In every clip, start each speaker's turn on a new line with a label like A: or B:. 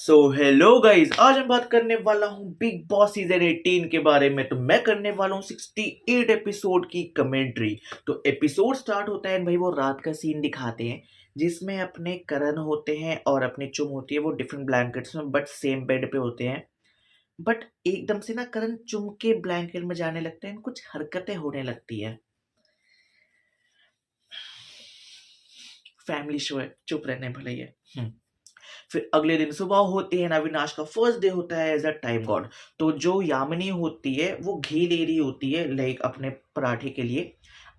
A: So hello guys, आज मैं बात करने वाला हूँ बिग बॉस सीजन 18 के बारे में। तो मैं करने वाला हूँ 68 एपिसोड की कमेंट्री। तो एपिसोड स्टार्ट होता है भाई, वो रात का सीन दिखाते हैं जिसमें अपने करण होते हैं और अपनी चुम होती है। वो डिफरेंट ब्लैंकेट्स में बट सेम बेड पे होते हैं। बट एकदम से ना करण चुम के ब्लैंकेट में जाने लगते हैं, कुछ हरकतें होने लगती है। फैमिली शो है, चुप रहने भले ही है। फिर अगले दिन सुबह होती है, अविनाश का फर्स्ट डे होता है एज अ टाइम गॉड। तो जो यामिनी होती है वो घी ले रही होती है लाइक अपने पराठे के लिए।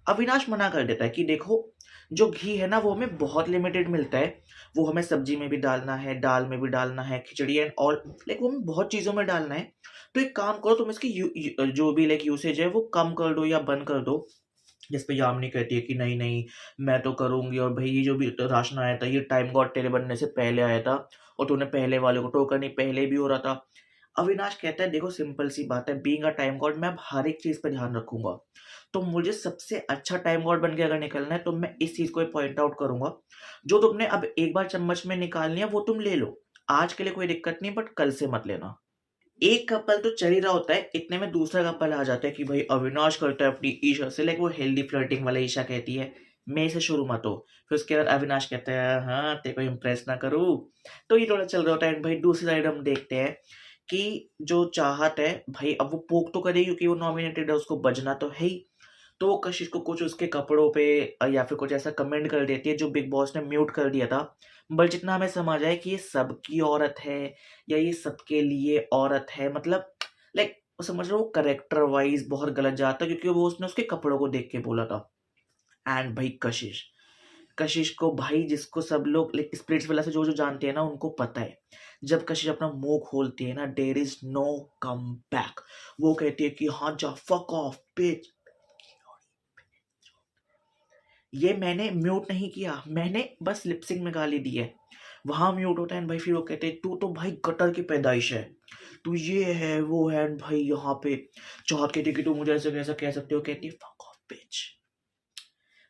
A: अविनाश मना कर देता है कि देखो, जो घी है ना वो हमें बहुत लिमिटेड मिलता है। वो हमें सब्जी में भी डालना है, दाल में भी डालना है, खिचड़ी एंड ऑल, लाइक वो हमें बहुत चीज़ों में डालना है। तो एक काम करो, तुम इसकी जो भी लाइक यूसेज है वो कम कर दो या बंद कर दो। जिस पे यामिनी कहती है कि नहीं नहीं, मैं तो करूंगी। और भाई ये जो भी राशन आया था ये टाइम गॉड तेरे बनने से पहले आया था, और तूने पहले वाले को टोका नहीं, पहले भी हो रहा था। अविनाश कहता है देखो, सिंपल सी बात है, बीइंग अ टाइम गॉड मैं अब हर एक चीज पे ध्यान रखूंगा। तो मुझे सबसे अच्छा टाइम गॉड बन के अगर निकलना है तो मैं इस चीज को पॉइंट आउट करूंगा। जो तुमने अब एक बार चम्मच में निकालनी है वो तुम ले लो, आज के लिए कोई दिक्कत नहीं, बट कल से मत लेना। एक कपल तो चल ही रहा होता है, इतने में दूसरा कपल आ जाता है कि भाई अविनाश करता है अपनी ईशा से, लाइक वो हेल्दी फ्लर्टिंग वाला। ईशा कहती है मेरे से शुरू मत हो। फिर उसके बाद अविनाश कहता है हाँ तेरे को इम्प्रेस ना करूँ। तो ये थोड़ा चल रहा होता है। एंड भाई दूसरी साइड हम देखते हैं कि जो चाहत है भाई, अब वो पोक तो करेगी क्योंकि वो नॉमिनेटेड है, उसको बजना तो है ही। तो वो कशिश को कुछ उसके कपड़ों पे या फिर कुछ ऐसा कमेंट कर देती है जो बिग बॉस ने म्यूट कर दिया था। बट जितना हमें समझ आया कि ये सबकी औरत है या ये सबके लिए औरत है, मतलब लाइक समझ लो वो करेक्टर वाइज बहुत गलत जाता है, क्योंकि वो उसने उसके कपड़ों को देख के बोला था। एंड भाई कशिश, कशिश को भाई जिसको सब लोग लाइक स्पिरिट्स वाला से जो जो जानते हैं ना उनको पता है, जब कशिश अपना मुंह खोलती है ना there is no come back. वो कहती है कि हाँ जा फक ऑफ बिच। ये मैंने म्यूट नहीं किया, मैंने बस लिपसिंग में गाली दी है। वहां म्यूट होता है। भाई फिर वो कहते हैं तू तो भाई गटर की पैदाइश है, तू ये है वो है। And भाई यहाँ पे चाहत कहती है कि तू मुझे ऐसे कैसा कह सकते हो, कहती है फक ऑफ बिच।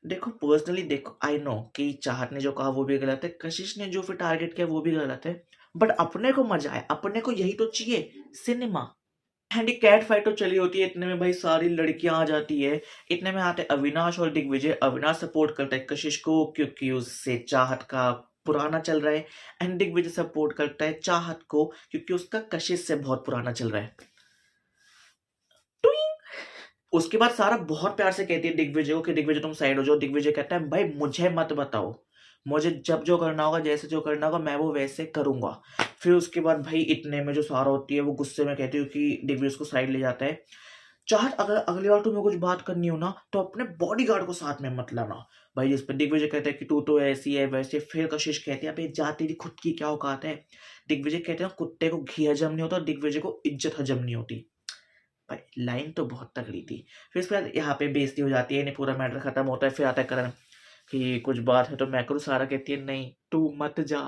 A: देखो पर्सनली देखो, आई नो कि चाहत ने जो कहा वो भी गलत है, कशिश ने जो फिर टारगेट किया वो भी गलत है। बट अपने को मजा आए, अपने को यही तो चाहिए, सिनेमा। हैंडी कैट फाइट तो चली होती है, इतने में भाई सारी लड़कियां आ जाती है। इतने में आते अविनाश और दिग्विजय। अविनाश सपोर्ट करता है कशिश को क्योंकि उससे चाहत का पुराना चल रहा है, एंड दिग्विजय सपोर्ट करता है चाहत को क्योंकि उसका कशिश से बहुत पुराना चल रहा है। उसके बाद सारा बहुत प्यार से कहती है दिग्विजय को कि दिग्विजय तुम साइड हो जाओ। दिग्विजय कहता है भाई मुझे मत बताओ, मुझे जब जो करना होगा, जैसे जो करना होगा मैं वो वैसे करूंगा। फिर उसके बाद भाई इतने में जो सारा होती है वो गुस्से में कहती है कि दिग्विजय उसको साइड ले जाता है। चाहत अगर अगली बार तुम्हें कुछ बात करनी हो ना तो अपने बॉडीगार्ड को साथ में मत लाना। भाई जिस पर दिग्विजय कहता है कि तू तो ऐसी है वैसे। फिर कशिश कहती है अबे जा, तेरी खुद की क्या औकात है। दिग्विजय कहते हैं कुत्ते को घी हजम नहीं होता, दिग्विजय को इज्जत हजम नहीं होती। भाई लाइन तो बहुत तगड़ी थी। फिर उसके बाद यहाँ पे बेइज्जती हो जाती है, नहीं पूरा मैटर खत्म होता है। फिर आता है करण कि कुछ बात है तो मैं करूँ। सारा कहती है नहीं तू मत जा,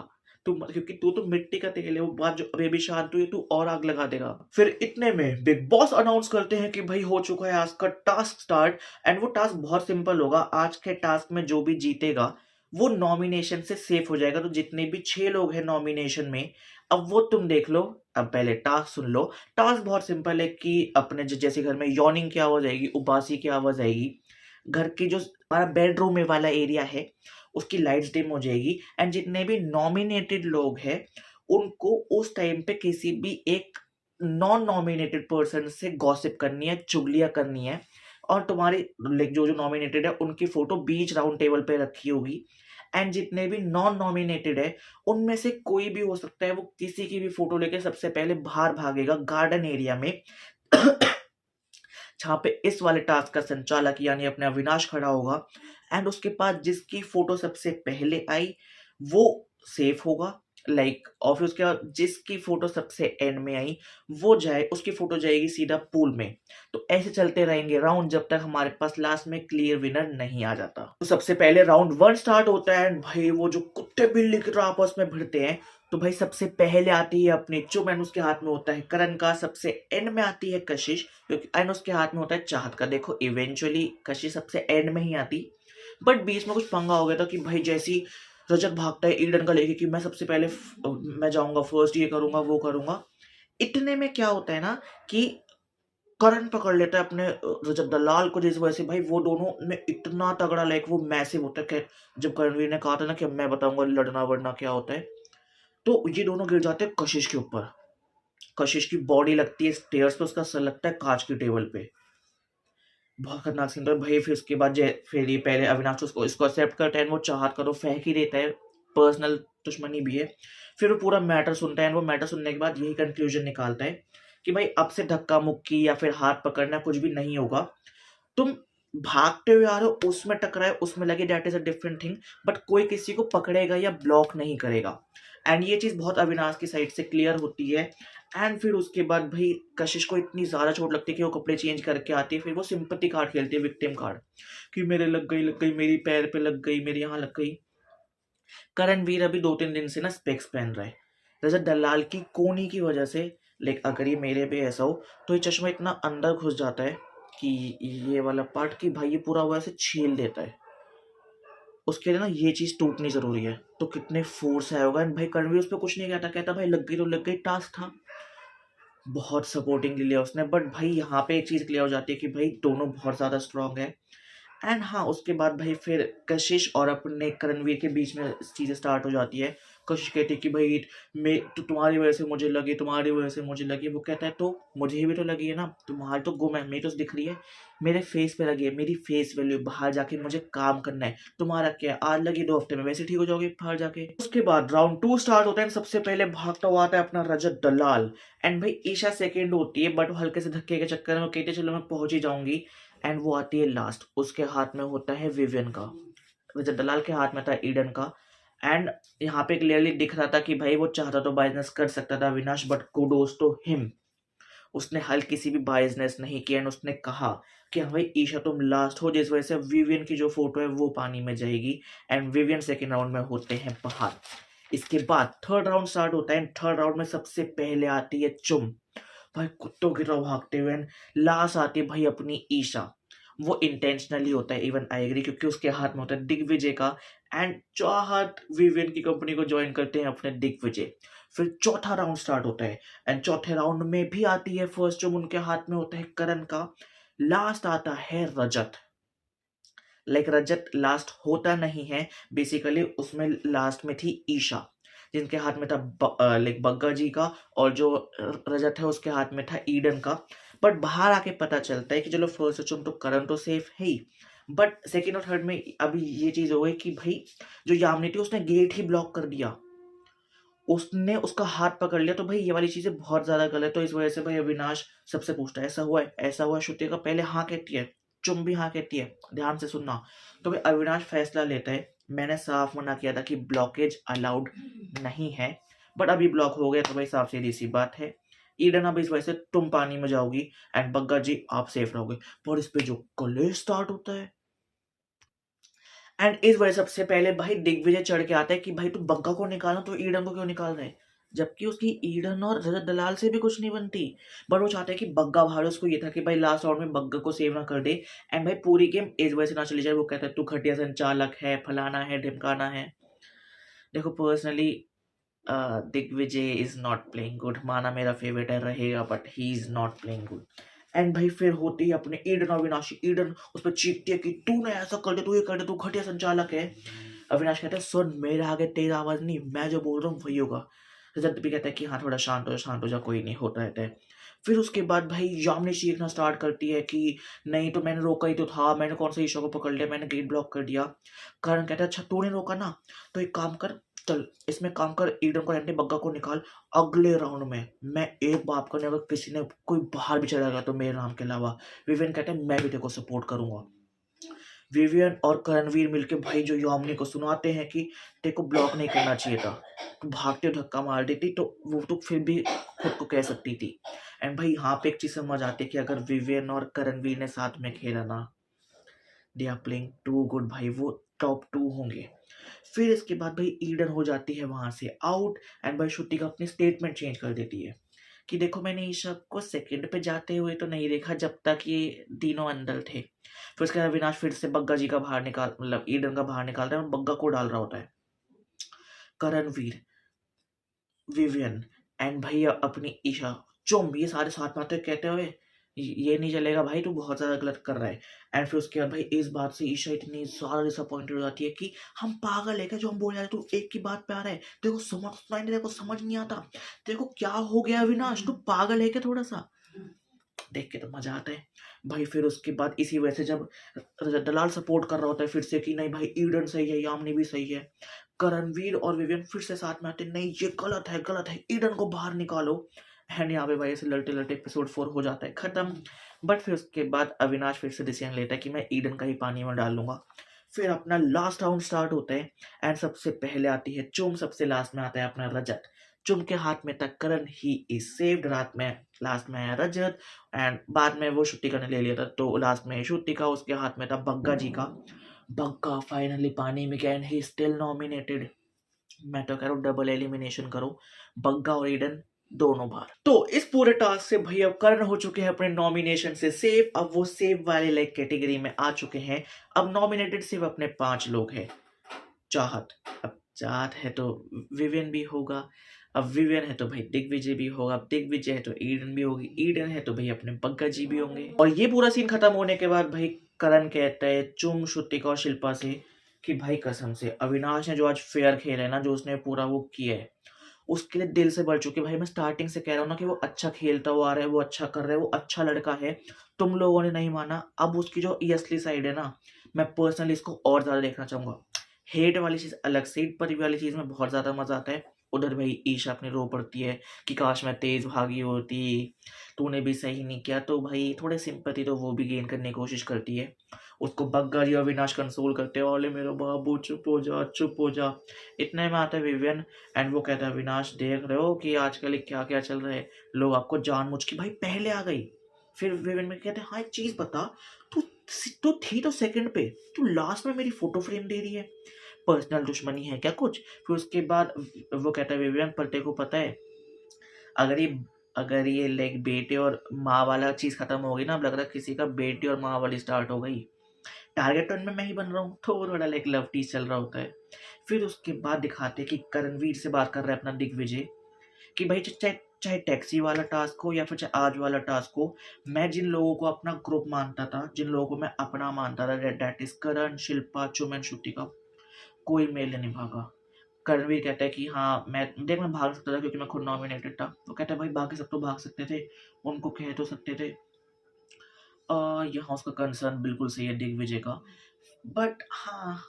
A: तू मत, क्योंकि तू तो मिट्टी का तेल है। वो बात जो अभी अभी शांत हुई है, तू और आग लगा देगा। फिर इतने में बिग बॉस अनाउंस करते हैं कि भाई हो चुका है आज का टास्क स्टार्ट। एंड वो टास्क बहुत सिंपल होगा। आज के टास्क में जो भी जीतेगा वो नॉमिनेशन से सेफ हो जाएगा। तो जितने भी 6 लोग हैं नॉमिनेशन में, अब वो तुम देख लो। अब पहले टास्क सुन लो। टास्क बहुत सिंपल है कि अपने जैसे घर में यॉर्निंग की आवाज आएगी, उबासी की आवाज आएगी, घर की जो हमारा बेडरूम में वाला एरिया है उसकी लाइट्स डिम हो जाएगी। एंड जितने भी नॉमिनेटेड लोग हैं उनको उस टाइम पे किसी भी एक नॉन नॉमिनेटेड पर्सन से गॉसिप करनी है, चुगलियां करनी है। और तुम्हारी जो जो नॉमिनेटेड है उनकी फोटो बीच राउंड टेबल पे रखी होगी। एंड जितने भी नॉन नॉमिनेटेड है उनमें से कोई भी हो सकता है, वो किसी की भी फोटो लेके सबसे पहले बाहर भागेगा गार्डन एरिया में जहाँ पे इस वाले टास्क का संचालक यानी अपने अविनाश खड़ा होगा। एंड उसके पास जिसकी फोटो सबसे पहले आई वो सेफ होगा, लाइक। और फिर उसके बाद जिसकी फोटो सबसे एंड में आई वो जाए, उसकी फोटो जाएगी सीधा पूल में। तो ऐसे चलते रहेंगे राउंड जब तक हमारे पास लास्ट में क्लियर विनर नहीं आ जाता। तो सबसे पहले राउंड 1 स्टार्ट होता है। एंड भाई वो जो कुत्ते बिल्ली की तरह आपस में भिड़ते हैं। तो भाई सबसे पहले आती है अपनी चुम, एंड उसके हाथ में होता है करण का। सबसे एंड में आती है कशिश, क्योंकि एंड उसके हाथ में होता है चाहत का। देखो इवेंचुअली कशिश सबसे एंड में ही आती, बट बीच में कुछ पंगा हो गया था कि भाई जैसी रजत भागता है ईडन का लेके कि मैं सबसे पहले मैं जाऊंगा फर्स्ट, ये करूंगा वो करूंगा। इतने में क्या होता है ना कि करण पकड़ लेता है अपने रजत दलाल को, जिस वजह से भाई वो दोनों में इतना तगड़ा लाइक वो मैसिव होता है कि जब करणवीर ने कहा था ना कि मैं बताऊंगा लड़ना वड़ना क्या होता है, तो ये दोनों गिर जाते हैं कशिश के ऊपर। कशिश की बॉडी लगती है स्टेयर्स पे, उसका सर लगता है कांच की टेबल पे। बहुत खतरनाक सीन था भाई। फिर उसके बाद फिर ये पहले अविनाश उसको इसको एक्सेप्ट करता है, वो चाहत का तो फेंक ही देता है, पर्सनल दुश्मनी भी है। फिर वो पूरा मैटर सुनता है, वो मैटर सुनने के बाद यही कंक्लूजन निकालता है कि भाई अब से धक्का मुक्की या फिर हाथ पकड़ना कुछ भी नहीं होगा। तुम भागते हुए आ रहे हो, उसमें टकराए, उसमें लगे, that is a different thing, but कोई किसी को पकड़ेगा या ब्लॉक नहीं करेगा। एंड ये चीज बहुत अविनाश की साइड से क्लियर होती है। एंड फिर उसके बाद भाई कशिश को इतनी ज्यादा चोट लगती है कि वो कपड़े चेंज करके आती है, फिर वो सिंपैथी कार्ड खेलती है, विक्टिम कार्ड, कि मेरे लग गई, मेरी पैर पे लग गई, मेरे यहाँ लग गई। करणवीर अभी 2-3 दिन से ना स्पेक्स पहन रहा है, रजत दलाल की कोनी की वजह से। लाइक अगर ये मेरे पे ऐसा हो तो ये चश्मा इतना अंदर घुस जाता है कि ये वाला पार्ट कि भाई ये पूरा वैसे छील देता है। उसके लिए ना ये चीज टूटनी जरूरी है, तो कितने फोर्स है होगा। एंड भाई करणवीर उस पर कुछ नहीं कहता, कहता भाई लग गई तो लग गई, टास्क था। बहुत सपोर्टिंगली लिया उसने। बट भाई यहाँ पे एक चीज क्लियर हो जाती है कि भाई दोनों बहुत ज्यादा स्ट्रांग है। एंड हाँ, उसके बाद भाई फिर कशिश और अपने करणवीर के बीच में चीजें स्टार्ट हो जाती है। कशिश कहती है कि भाई मैं तो तुम्हारी वजह से मुझे लगी, तुम्हारी वजह से मुझे लगी। वो कहता है तो मुझे भी तो लगी है ना, तुम्हारी तो गुम है, मेरी तो दिख रही है, मेरे फेस पे लगी है, मेरी फेस वैल्यू, बाहर जाके मुझे काम करना है, तुम्हारा क्या है, आज लगी 2 हफ्ते में वैसे ठीक हो जाओगे बाहर जाके। उसके बाद राउंड 2 स्टार्ट होता है। सबसे पहले भागता हुआ आता है अपना रजत दलाल। एंड भाई ईशा सेकेंड होती है, बट वो हल्के से धक्के के चक्कर में वो कहते चलो मैं पहुंच ही जाऊंगी। एंड वो आती है लास्ट, उसके हाथ में होता है विवियन का, रजत दलाल के हाथ में था ईडन का। एंड यहाँ पे क्लियरली दिख रहा था कि भाई वो चाहता तो बाइजनेस कर सकता था Avinash, but kudos to him, उसने हल्की सी भी बाइजनेस नहीं किया। एंड उसने कहा कि हाँ भाई ईशा तुम लास्ट हो, जिस वजह से विवियन की जो फोटो है वो पानी में जाएगी। एंड विवियन सेकेंड राउंड में होते हैं बाहर। इसके बाद थर्ड राउंड स्टार्ट होता है। थर्ड राउंड में सबसे पहले आती है चुम, भाई कुत्तों की तरह भागते हुए। लास्ट आती है भाई अपनी ईशा। वो इंटेंशनली होता है, इवन आई एग्री, क्योंकि उसके हाथ में होता है दिग्विजय का। एंड चाहत विवियन की कंपनी को ज्वाइन करते हैं अपने दिग्विजय। फिर चौथा राउंड स्टार्ट होता है। एंड चौथे राउंड में भी आती है फर्स्ट जो उनके हाथ में होता है करण का। लास्ट आता है रजत। लाइक रजत लास्ट होता नहीं है, बेसिकली उसमें लास्ट में थी ईशा, जिनके हाथ में था लाइक बग्गा जी का, और जो रजत है उसके हाथ में था ईडन का। बट बाहर आके पता चलता है कि चलो फर्स्ट चुन तो करण तो सेफ है ही, बट सेकेंड और थर्ड में अभी ये चीज हो गई कि भाई जो यामिनी थी उसने गेट ही ब्लॉक कर दिया, उसने उसका हाथ पकड़ लिया। तो भाई ये वाली चीजें बहुत ज्यादा गलत है। तो इस वजह से भाई अविनाश सबसे पूछता है ऐसा हुआ है, ऐसा हुआ है? श्रुति का पहले हाँ कहती है, चुम भी हाँ कहती है, ध्यान से सुनना। तो भाई अविनाश फैसला लेता है, मैंने साफ मना किया था कि ब्लॉकेज अलाउड नहीं है, बट अभी ब्लॉक हो गया तो भाई साफ सीधी सी बात है, ईडन अब इस वजह से तुम पानी में जाओगी एंड बग्गा जी आप सेफ रहोगे। पर इस पे जो कलेश स्टार्ट होता है, एंड इस वजह सबसे पहले भाई दिग्विजय चढ़ के आता है कि भाई तू बग्गा को निकालना तो ईडन को क्यों निकाल रहे हैं, जबकि उसकी ईडन और रजत दलाल से भी कुछ नहीं बनती। बट वो चाहते हैं कि बग्गा भाड़े, उसको ये था कि भाई लास्ट राउंड में बग्गा को सेव ना कर दे एंड भाई पूरी गेम इस वजह से ना चली जाए। वो कहता है तू घटिया संचालक है, फलाना है, ढिमकाना है। देखो personally Digvijay is not playing good, माना मेरा फेवरेट है रहेगा, but he is not playing good. And भाई फिर होती है अपने ईडन अविनाशी, ईडन उस पर चीखती है कि तूने ऐसा कर दे, तू ये कर दे, तू घटिया संचालक है। अविनाश कहता है सुन मेरे आगे तेरा आवाज नहीं, मैं जो बोल रहा हूँ वही होगा। रजत भी कहता है कि हाँ थोड़ा शांत हो जा, शांत हो जा, कोई नहीं, होता रहता है। फिर उसके बाद भाई यामिनी चीखना स्टार्ट करती है कि नहीं तो मैंने रोका ही तो था, मैंने कौन सा ईशा को पकड़ लिया, मैंने गेट ब्लॉक कर दिया। करण कहता है अच्छा तूने रोका ना, तो एक काम कर, चल इसमें काम कर, ईडन को एंटी बग्गा को निकाल, अगले राउंड में मैं एक बाप का नहीं, अगर किसी ने कोई बाहर भी चला गया तो मेरे नाम के अलावा। विवियन कहते हैं मैं भी तेरे को सपोर्ट करूंगा। विवियन और करणवीर मिलके भाई जो यामिनी को सुनाते हैं कि तेरे को ब्लॉक नहीं करना चाहिए था, तू भागते धक्का मार देती तो वो तो फिर भी खुद को कह सकती थी। एंड भाई यहाँ पे एक चीज समझ आती है कि अगर विवियन और करणवीर ने साथ में खेला ना, they are playing too good भाई, वो टॉप 2 होंगे। फिर इसके बाद भाई ईडन हो जाती है वहां से आउट। एंड भाई श्रुति का अपनी स्टेटमेंट चेंज कर देती है कि देखो मैंने ईशा को सेकंड पे जाते हुए तो नहीं देखा जब तक ये तीनों अंदर थे। फिर उसके बाद अविनाश फिर से बग्गा जी का बाहर निकाल, मतलब ईडन का बाहर निकालता है और बग्गा को डाल रहा होता है। करणवीर, विवियन एंड भैया अपनी ईशा, चुम, ये सारे साथ में आते हुए कहते हुए ये नहीं चलेगा भाई, तू बहुत ज्यादा गलत कर रहा है। एंड फिर उसके बाद भाई इस बात से ईशा इतनी ज्यादा डिसअपॉइंटेड हो जाती है कि हम पागल है क्या जो हम बोल रहे हैं, तू एक की बात पे आ रहा है, तेरे को समझ नहीं, तेरे को समझ नहीं आता, तेरे को क्या हो गया अविनाश, तू पागल है क्या थोड़ा सा। देख के तो मजा आता है भाई। फिर उसके बाद इसी वजह से जब दलाल सपोर्ट कर रहा होता है फिर से कि नहीं भाई ईडन सही है, यामिनी भी सही है, करणवीर और विवियन फिर से साथ में आते, नहीं ये गलत है, ईडन को बाहर निकालो। एंड यहाँ पे भाई ऐसे लड़ते लड़ते एपिसोड 4 हो जाता है खत्म। बट फिर उसके बाद अविनाश फिर से डिसीजन लेता है कि मैं ईडन का ही पानी में डाल लूंगा। फिर अपना लास्ट राउंड स्टार्ट होता है एंड सबसे पहले आती है चुम, सबसे लास्ट में आता है अपना रजत। चुम के हाथ में था करण, ही इज सेव्ड। रात में लास्ट में आया रजत एंड बाद में वो शुट्टिका ने ले लिया था, तो लास्ट में शुट्टिका, उसके हाथ में था बग्गा जी का। बग्गा फाइनली पानी में गया एंड ही स्टिल नॉमिनेटेड। मैं तो कह रहा हूँ डबल एलिमिनेशन करो, बग्गा और ईडन दोनों बार। तो इस पूरे टास्क से भाई अब करण हो चुके हैं अपने नॉमिनेशन से सेव। अब वो सेव वाले लाइक कैटेगरी में आ चुके हैं। अब नॉमिनेटेड सिर्फ अपने 5 लोग हैं। चाहत, अब चाहत है तो विवियन भी होगा, अब विवियन है तो भाई दिग्विजय भी होगा, अब दिग्विजय है तो ईडन भी होगी, ईडन है तो भाई अपने बग्गा जी भी होंगे। और ये पूरा सीन खत्म होने के बाद भाई करण कहता है चुम, श्रुतिका और शिल्पा से कि भाई कसम से अविनाश ने जो आज फेयर खेला है ना, जो उसने पूरा वो किया है, उसके लिए दिल से बढ़ चुके भाई। मैं स्टार्टिंग से कह रहा हूँ ना कि वो अच्छा खेलता हुआ आ रहा है, वो अच्छा कर रहा है, वो अच्छा लड़का है। तुम लोगों ने नहीं माना, अब उसकी जो ये असली साइड है ना, मैं पर्सनली इसको और ज्यादा देखना चाहूंगा। हेट वाली चीज अलग से, पर वाली चीज में बहुत ज्यादा मजा आता है। उधर भाई ईशा अपनी रो पड़ती है कि काश मैं तेज भागी होती, तूने भी सही नहीं किया, तो भाई थोड़े सिंपैथी तो वो भी गेन करने की कोशिश करती है। उसको बग्गा जी और विनाश कंसोल करते हैं, ओले मेरा बाबू चुप हो जा, चुप हो जा। इतने में आता है विवियन एंड वो कहता है विनाश देख रहे हो कि आजकल क्या क्या चल रहा है, लोग आपको जानबूझ के, भाई पहले आ गई। फिर विवियन में कहते हैं हाँ एक चीज बता, तू तू थी तो सेकंड पे, तू लास्ट में मेरी फोटो फ्रेम दे रही है, पर्सनल दुश्मनी है क्या कुछ। फिर उसके बाद वो कहता है विवियन पर तेरे को पता है, अगर ये लाइक बेटे और माँ वाला चीज खत्म हो गई ना, अब लग रहा है किसी का बेटे और माँ वाली स्टार्ट हो गई, टारगेट वन में मैं ही बन रहा हूँ, तो वो थोड़ा लाइक लव टीज चल रहा होता है। फिर उसके बाद दिखाते हैं कि करणवीर से बात कर रहा है अपना दिग्विजय कि भाई चाहे चाहे टैक्सी वाला टास्क हो या फिर चाहे आज वाला टास्क हो, मैं जिन लोगों को अपना ग्रुप मानता था, जिन लोगों को मैं अपना मानता था, दैट इज करण, शिल्पा, चुम एंड श्रुतिका, कोई मेल नहीं भागा। करणवीर कहता है कि हाँ मैं भाग सकता था क्योंकि मैं खुद नॉमिनेटेड था। तो कहता है भाई बाकी सब तो भाग सकते थे, उनको कह तो सकते थे। यहाँ उसका कंसर्न बिल्कुल सही है दिग्विजय का, बट हाँ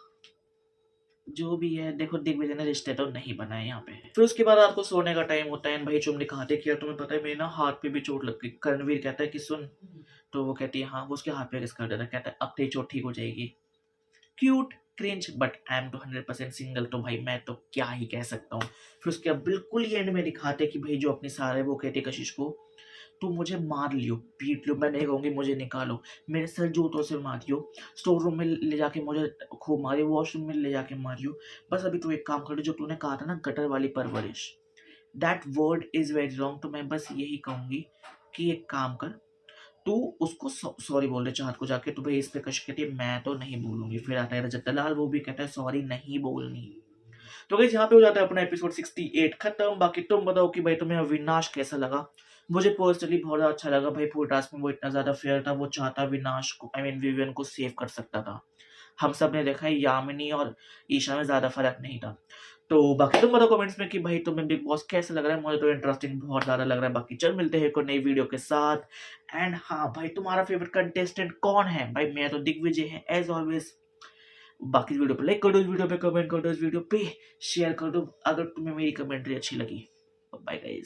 A: जो भी है, देखो दिग्विजय ने रिश्ते तो नहीं बनाए यहाँ पे। फिर उसके बाद रात को सोने का टाइम होता है, भाई चुम दिखाते कि यार तुम्हें पता है मेरे ना हाथ पे भी चोट लग गई। करणवीर कहता है कि सुन, तो वो कहती है हाँ, वो उसके हाथ पे किस कर देता है, कहता है अब तेरी चोट ठीक हो जाएगी। Cute cringe, but I am 100% single, तो भाई मैं तो क्या ही कह सकता हूँ। फिर उसके बाद बिल्कुल ही एंड में दिखाते कि भाई जो अपनी सारे वो कहते कशिश को, तू मुझे मार लियो, पीट लियो, मैं नहीं कहूँगी मुझे निकालो, मेरे सर जूतों से मारियो, स्टोर रूम में ले जाके मुझे खूब मारियो, वॉशरूम में ले जाके मारियो, बस अभी तू एक काम कर, जो तूने कहा था ना गटर वाली परवरिश, that word is very wrong. तो मैं बस यही कहूंगी कि एक काम कर, तू उसको सॉरी बोल दे चाहत को जाके। तो भाई इस पे कशिश कहती है मैं तो नहीं बोलूंगी। फिर आता है रजत दलाल, वो भी कहता है सॉरी नहीं बोलनी। तो गाइस यहाँ पे हो जाता है अपना एपिसोड 68 खत्म। बाकी तुम बताओ कि भाई तुम्हें अविनाश कैसा लगा। मुझे पर्सनली बहुत ज्यादा अच्छा लगा भाई। पूरे टास्क में वो इतना ज्यादा फेयर था, वो चाहता विनाश को, आई मीन विवियन को सेव कर सकता था। हम सब ने देखा है यामिनी और ईशा में ज्यादा फर्क नहीं था। तो बाकी तुम बताओ कमेंट्स में कि भाई तुम्हें बिग बॉस कैसा लग रहा है। मुझे तो इंटरेस्टिंग बहुत ज्यादा लग रहा है। बाकी चल मिलते हैं एक और नई वीडियो के साथ। एंड हाँ भाई तुम्हारा फेवरेट कंटेस्टेंट कौन है? भाई मैं तो दिग्विजय है एज ऑलवेज। बाकी वीडियो पे लाइक कर दो, इस वीडियो पे कमेंट कर दो, इस वीडियो पे शेयर कर दो अगर तुम्हें मेरी कमेंट्री अच्छी लगी। Bye guys.